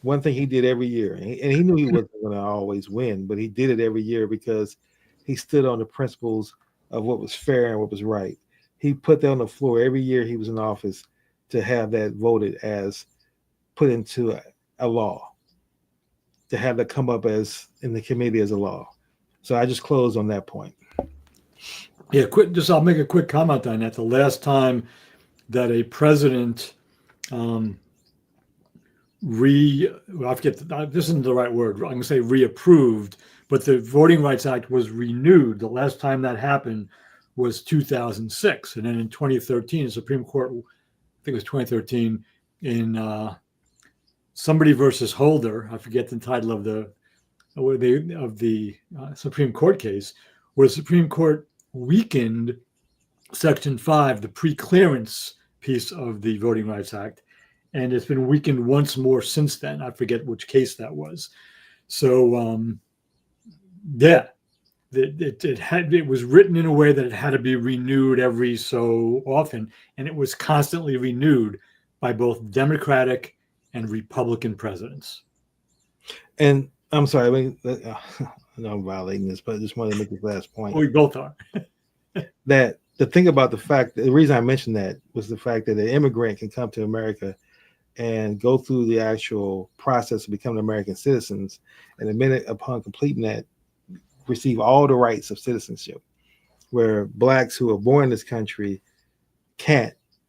one thing he did every year, and he knew he wasn't going to always win, but he did it every year because he stood on the principles of what was fair and what was right. He put that on the floor every year he was in office to have that voted as put into a law, to have that come up as in the committee as a law. So I just closed on that point. Yeah, I'll make a quick comment on that. The last time that a president I forget, this isn't the right word, I'm going to say reapproved, but the Voting Rights Act was renewed. The last time that happened was 2006. And then in 2013, the Supreme Court, I think it was 2013, in Somebody versus Holder, I forget the title of the Supreme Court case, where the Supreme Court weakened Section 5, the pre-clearance piece of the Voting Rights Act, and it's been weakened once more since then. I forget which case that was. So, it was written in a way that it had to be renewed every so often, and it was constantly renewed by both Democratic and Republican presidents. And I'm sorry, I mean, I know I'm violating this, but I just wanted to make this last point. We both are. That the thing about the reason I mentioned that was the fact that an immigrant can come to America and go through the actual process of becoming American citizens, and the minute upon completing that, receive all the rights of citizenship, where Blacks who are born in this country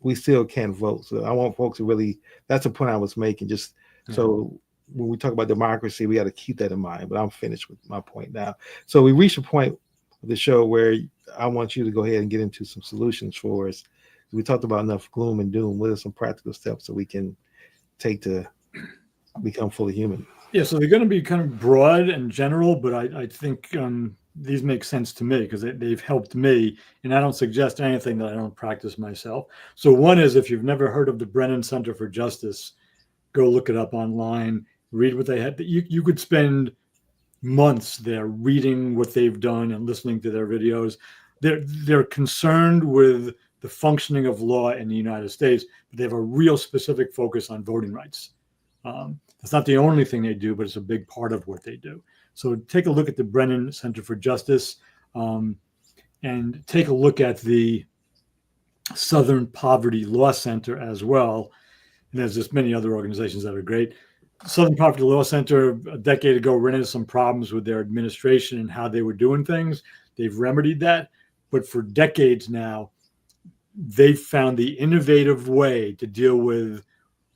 we still can't vote. So I want folks to really, that's the point I was making, just so when we talk about democracy, we got to keep that in mind. But I'm finished with my point now. So we reached a point of the show where I want you to go ahead and get into some solutions for us. We talked about enough gloom and doom. What are some practical steps that we can take to become fully human? Yeah, so they're going to be kind of broad and general, but I think these make sense to me because they've helped me, and I don't suggest anything that I don't practice myself. So one is, if you've never heard of the Brennan Center for Justice, go look it up online, read what they had. You could spend months there reading what they've done and listening to their videos. They're concerned with the functioning of law in the United States, but they have a real specific focus on voting rights. It's not the only thing they do, but it's a big part of what they do. So take a look at the Brennan Center for Justice, and take a look at the Southern Poverty Law Center as well. And there's just many other organizations that are great. Southern Poverty Law Center a decade ago ran into some problems with their administration and how they were doing things. They've remedied that. But for decades now, they've found the innovative way to deal with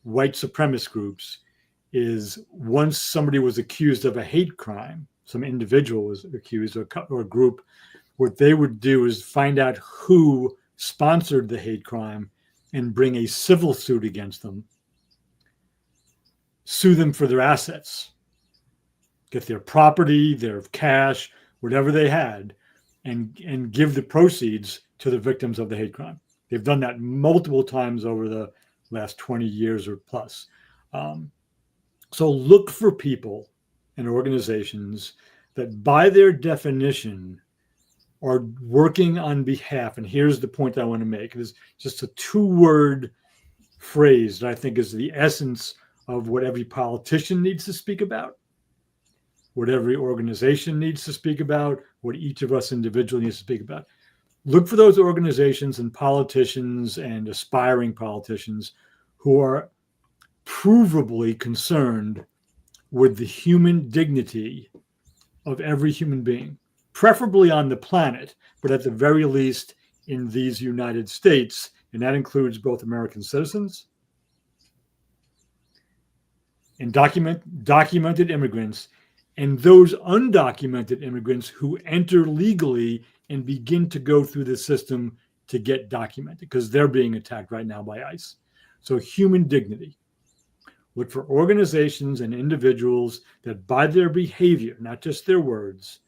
white supremacist groups is, once somebody was accused of a hate crime, some individual was accused, or a group, what they would do is find out who sponsored the hate crime and bring a civil suit against them, sue them for their assets, get their property, their cash, whatever they had, and give the proceeds to the victims of the hate crime. They've done that multiple times over the last 20 years or plus. So look for people and organizations that, by their definition, are working on behalf. And here's the point I want to make. It's just a 2-word phrase that I think is the essence of what every politician needs to speak about, what every organization needs to speak about, what each of us individually needs to speak about. Look for those organizations and politicians and aspiring politicians who are provably concerned with the human dignity of every human being, preferably on the planet, but at the very least in these United States. And that includes both American citizens and documented immigrants, and those undocumented immigrants who enter legally and begin to go through the system to get documented, because they're being attacked right now by ICE. So human dignity. Look for organizations and individuals that, by their behavior, not just their words,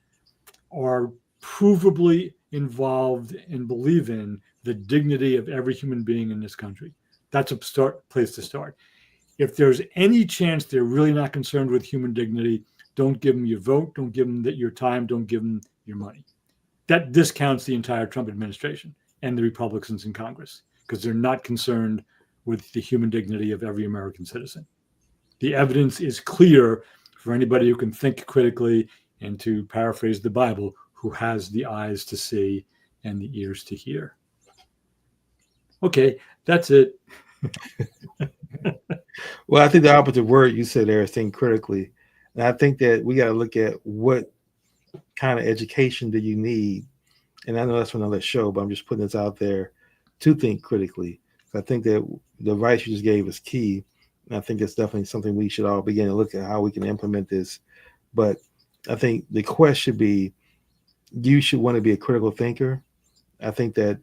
are provably involved and believe in the dignity of every human being in this country. That's a place to start. If there's any chance they're really not concerned with human dignity, don't give them your vote, don't give them your time, don't give them your money. That discounts the entire Trump administration and the Republicans in Congress, because they're not concerned with the human dignity of every American citizen. The evidence is clear for anybody who can think critically, and, to paraphrase the Bible, who has the eyes to see and the ears to hear. Okay, that's it. Well, I think the opposite word you said there is think critically. And I think that we got to look at what kind of education do you need. And I know that's for another show, but I'm just putting this out there to think critically. I think that the advice you just gave is key. And I think it's definitely something we should all begin to look at how we can implement this. But I think the quest should be, you should want to be a critical thinker. I think that,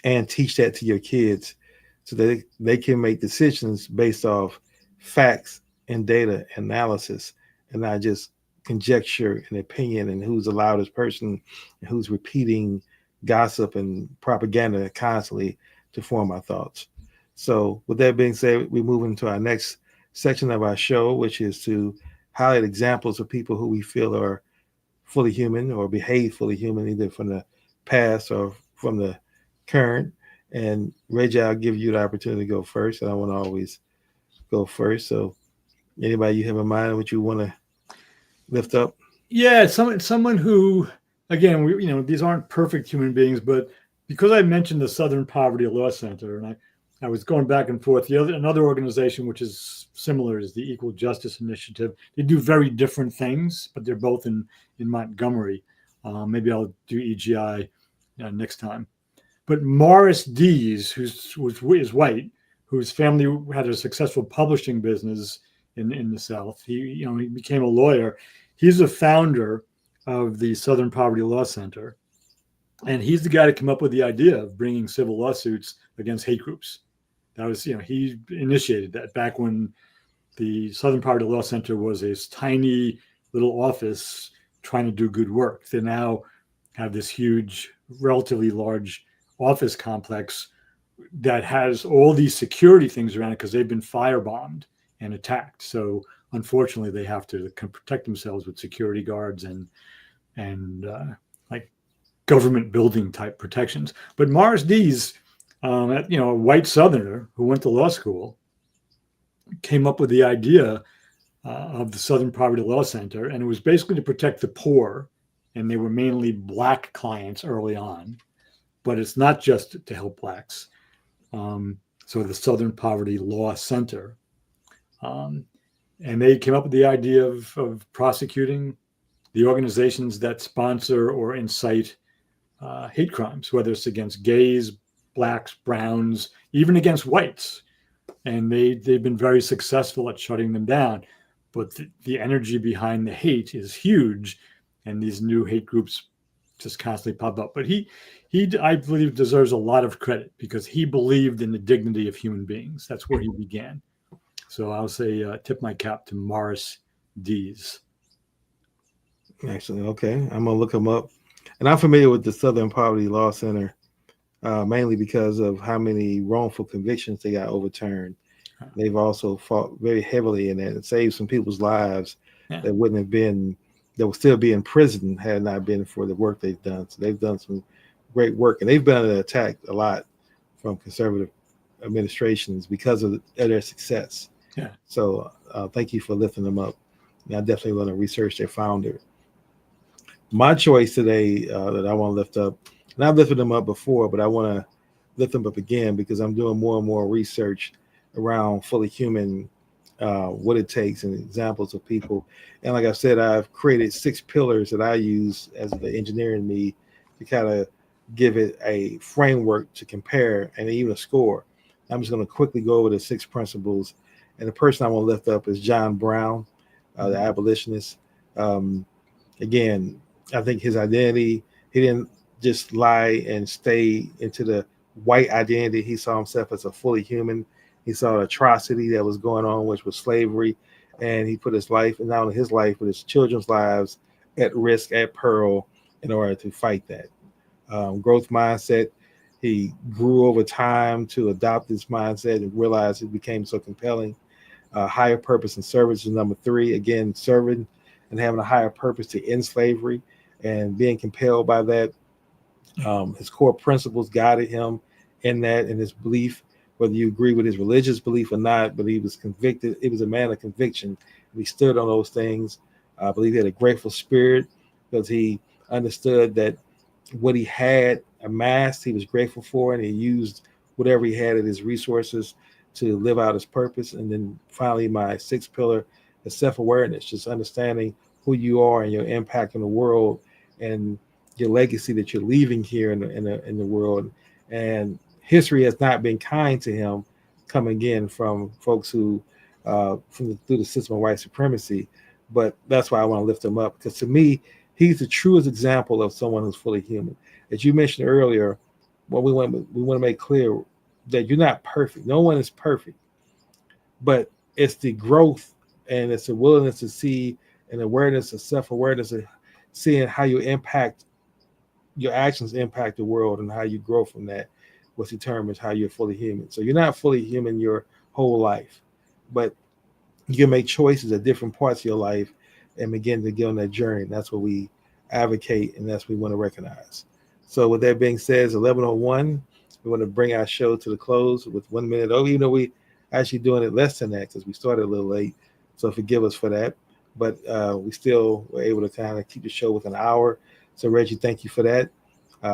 and teach that to your kids so that they can make decisions based off facts and data analysis, and not just conjecture and opinion and who's the loudest person and who's repeating gossip and propaganda constantly to form our thoughts. So with that being said, we move into our next section of our show, which is to highlight examples of people who we feel are fully human or behave fully human, either from the past or from the current. And Reggie, I'll give you the opportunity to go first. And I want to always go first. So anybody you have in mind what you want to lift up? Yeah, someone who, again, these aren't perfect human beings, but because I mentioned the Southern Poverty Law Center, and I was going back and forth, another organization which is similar is the Equal Justice Initiative. They do very different things, but they're both in Montgomery. Maybe I'll do EGI next time. But Morris Dees, is white, whose family had a successful publishing business in the South. He became a lawyer. He's the founder of the Southern Poverty Law Center, and he's the guy to come up with the idea of bringing civil lawsuits against hate groups. That was, he initiated that back when the Southern Poverty Law Center was a tiny little office trying to do good work. They now have this huge, relatively large office complex that has all these security things around it because they've been firebombed and attacked. So unfortunately, they have to protect themselves with security guards and like government building type protections. But Morris Dees, a white Southerner who went to law school, came up with the idea of the Southern Poverty Law Center, and it was basically to protect the poor, and they were mainly Black clients early on. But it's not just to help Blacks. So the Southern Poverty Law Center, and they came up with the idea of prosecuting the organizations that sponsor or incite hate crimes, whether it's against gays, Blacks, Browns, even against whites. And they've been very successful at shutting them down. But the energy behind the hate is huge, and these new hate groups just constantly pop up. But he I believe deserves a lot of credit because he believed in the dignity of human beings. That's where he began. So I'll say tip my cap to Morris Dees. Excellent. Okay, I'm gonna look him up, and I'm familiar with the Southern Poverty Law Center mainly because of how many wrongful convictions they got overturned. They've also fought very heavily in that and saved some people's lives that wouldn't have been, that would still be in prison had it not been for the work they've done. So they've done some great work, and they've been under attack a lot from conservative administrations because of their success. Yeah. So thank you for lifting them up. And I definitely want to research their founder. My choice today that I want to lift up, and I've lifted them up before, but I want to lift them up again because I'm doing more and more research around fully human, what it takes and examples of people. And like I said, I've created 6 pillars that I use as the engineer in me to kind of give it a framework to compare and even a score. I'm just going to quickly go over the 6 principles. And the person I want to lift up is John Brown, the abolitionist. Again, I think his identity, he didn't just lie and stay into the white identity. He saw himself as a fully human. He saw the atrocity that was going on, which was slavery. And he put his life, and not only his life, but his children's lives at risk, at peril, in order to fight that. Growth mindset. He grew over time to adopt this mindset and realize it became so compelling. Higher purpose and service is number 3. Again, serving and having a higher purpose to end slavery and being compelled by that. His core principles guided him in that, in his belief, whether you agree with his religious belief or not, but he was convicted. It was a man of conviction. He stood on those things. I believe he had a grateful spirit because he understood that what he had amassed, he was grateful for, and he used whatever he had at his resources to live out his purpose. And then finally, my 6th pillar is self-awareness, just understanding who you are and your impact in the world and your legacy that you're leaving here in the world. And history has not been kind to him, coming in from folks who through the system of white supremacy. But that's why I want to lift him up, because to me, he's the truest example of someone who's fully human. As you mentioned earlier, what we want to make clear that you're not perfect. No one is perfect, but it's the growth and it's the willingness to see and awareness of self-awareness of seeing how you impact, your actions impact the world, and how you grow from that, what determines how you're fully human. So you're not fully human your whole life, but you can make choices at different parts of your life and begin to get on that journey. And that's what we advocate, and that's what we want to recognize. So with that being said, it's 11:01. We want to bring our show to the close with 1 minute over, even though we actually doing it less than that because we started a little late. So forgive us for that. But we still were able to kind of keep the show with an hour. So Reggie, thank you for that.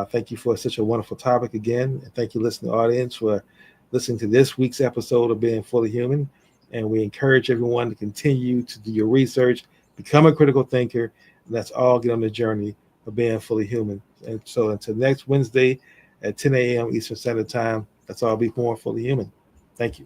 Thank you for such a wonderful topic again. And thank you, listening audience, for listening to this week's episode of Being Fully Human. And we encourage everyone to continue to do your research, become a critical thinker, and let's all get on the journey of being fully human. And so until next Wednesday at 10 a.m. Eastern Standard Time, let's all be more fully human. Thank you.